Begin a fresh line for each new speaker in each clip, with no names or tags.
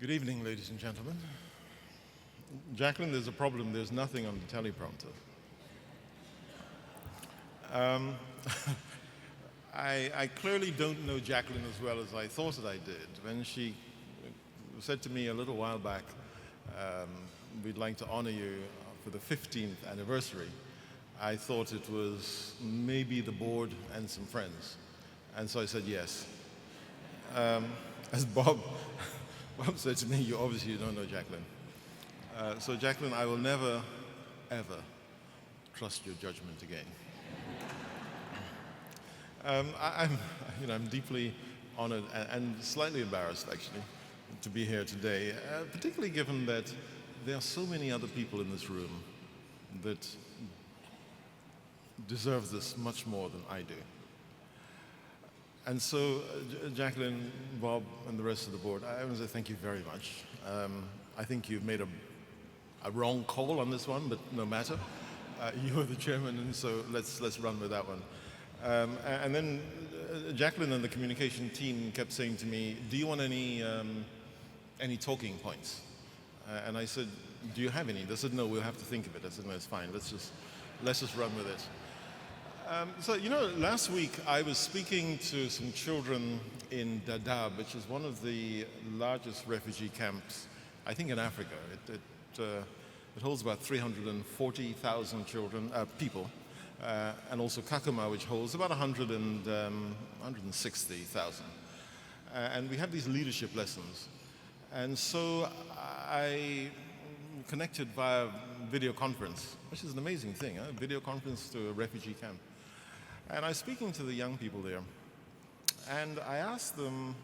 Good evening, ladies and gentlemen. Jacqueline, there's a problem. There's nothing on the teleprompter. Um, I clearly don't know Jacqueline as well as I thought that I did. When she said to me a little while back, we'd like to honor you for the 15th anniversary, I thought it was maybe the board and some friends. And so I said yes. As Bob said to me, you obviously don't know Jacqueline. So Jacqueline, I will never, ever trust your judgment again. I'm deeply honored and slightly embarrassed, actually, to be here today, particularly given that there are so many other people in this room that deserve this much more than I do. And so, Jacqueline, Bob, and the rest of the board, I want to say thank you very much. I think you've made a wrong call on this one, but no matter. You're the chairman, and so let's run with that one. And then Jacqueline and the communication team kept saying to me, "Do you want any talking points?" And I said, "Do you have any?" They said, "No, we'll have to think of it." I said, "No, it's fine. Let's just run with it." Last week I was speaking to some children in Dadaab, which is one of the largest refugee camps, I think, in Africa. It holds about 340,000 people, and also Kakuma, which holds about 160,000. And we have these leadership lessons. And so I connected via video conference, which is an amazing thing, video conference to a refugee camp. And I was speaking to the young people there, and I asked them,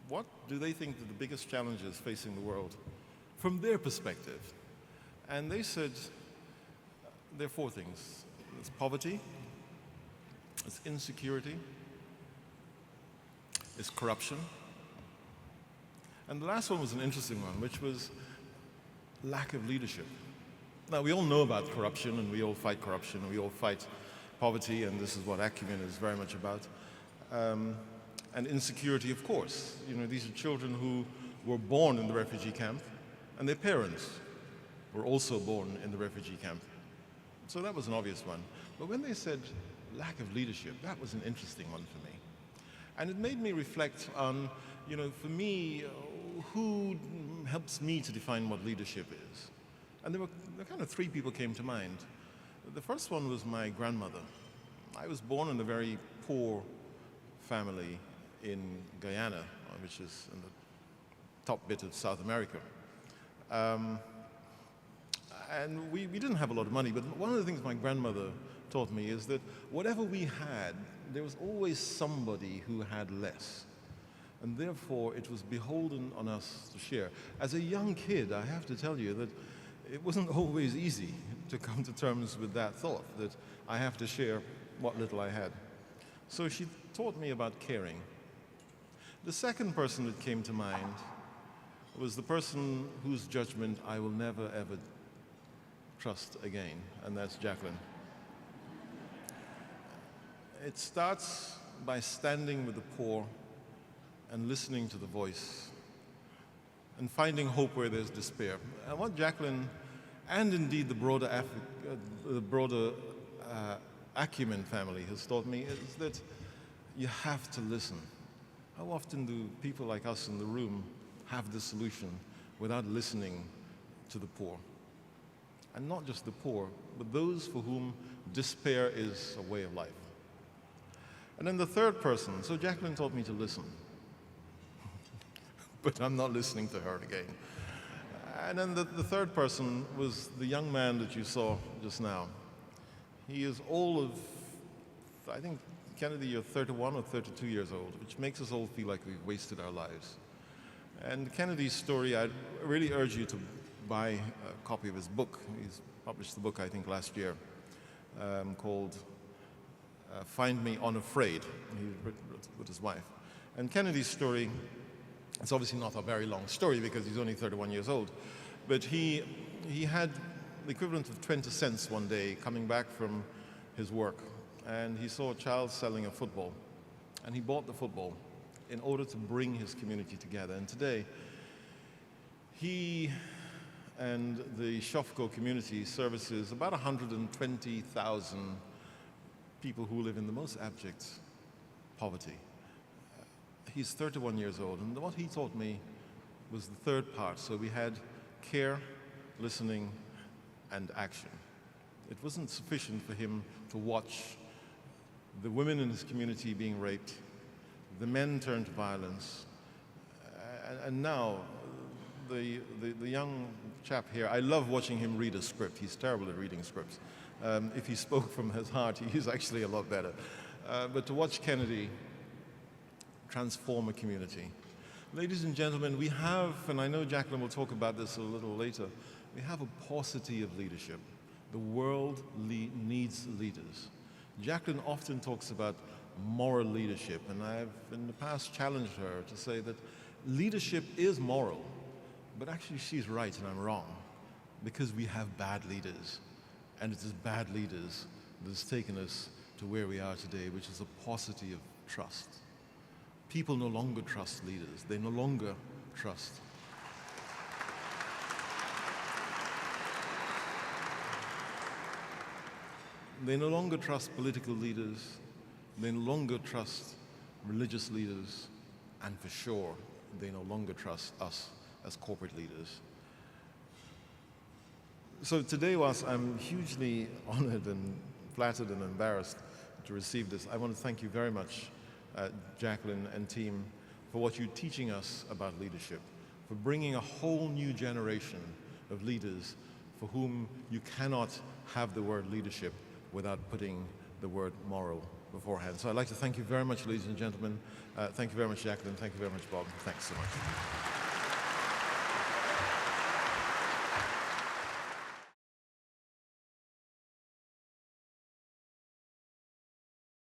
what do they think are the biggest challenges facing the world from their perspective? And they said there are four things. It's poverty, it's insecurity, it's corruption, and the last one was an interesting one, which was lack of leadership. Now, we all know about corruption, and we all fight corruption, and we all fight poverty, and this is what Acumen is very much about. And insecurity, of course. These are children who were born in the refugee camp, and their parents were also born in the refugee camp. So that was an obvious one. But when they said lack of leadership, that was an interesting one for me. And it made me reflect on, for me, who helps me to define what leadership is. And there kind of three people came to mind. The first one was my grandmother. I was born in a very poor family in Guyana, which is in the top bit of South America. And we didn't have a lot of money, but one of the things my grandmother taught me is that whatever we had, there was always somebody who had less. And therefore, it was beholden on us to share. As a young kid, I have to tell you that it wasn't always easy to come to terms with that thought, that I have to share what little I had. So she taught me about caring. The second person that came to mind was the person whose judgment I will never, ever trust again, and that's Jacqueline. It starts by standing with the poor and listening to the voice and finding hope where there's despair. And what Jacqueline, and indeed the broader Acumen family has taught me is that you have to listen. How often do people like us in the room have the solution without listening to the poor? And not just the poor, but those for whom despair is a way of life. And then the third person, so Jacqueline taught me to listen. But I'm not listening to her again. And then the third person was the young man that you saw just now. He is all of, I think, Kennedy, you're 31 or 32 years old, which makes us all feel like we've wasted our lives. And Kennedy's story, I really urge you to buy a copy of his book. He's published the book, I think, last year, called Find Me Unafraid. He wrote with his wife. And Kennedy's story, it's obviously not a very long story because he's only 31 years old, but he had the equivalent of 20 cents one day coming back from his work, and he saw a child selling a football, and he bought the football in order to bring his community together. And today, He and the Shofco community services about 120,000 people who live in the most abject poverty. He's 31 years old, and what he taught me was the third part. So we had care, listening, and action. It wasn't sufficient for him to watch the women in his community being raped, the men turned to violence, and now the young chap here, I love watching him read a script. He's terrible at reading scripts. If he spoke from his heart, he's actually a lot better. But to watch Kennedy transform a community. Ladies and gentlemen, we have, and I know Jacqueline will talk about this a little later, we have a paucity of leadership. The world needs leaders. Jacqueline often talks about moral leadership, and I've in the past challenged her to say that leadership is moral, but actually she's right and I'm wrong, because we have bad leaders, and it is bad leaders that has taken us to where we are today, which is a paucity of trust. People no longer trust leaders. They no longer trust. They no longer trust political leaders. They no longer trust religious leaders. And for sure, they no longer trust us as corporate leaders. So today, whilst I'm hugely honored and flattered and embarrassed to receive this, I want to thank you very much, Jacqueline and team, for what you're teaching us about leadership, for bringing a whole new generation of leaders for whom you cannot have the word leadership without putting the word moral beforehand. So I'd like to thank you very much, ladies and gentlemen. Thank you very much, Jacqueline. Thank you very much, Bob. Thanks so much.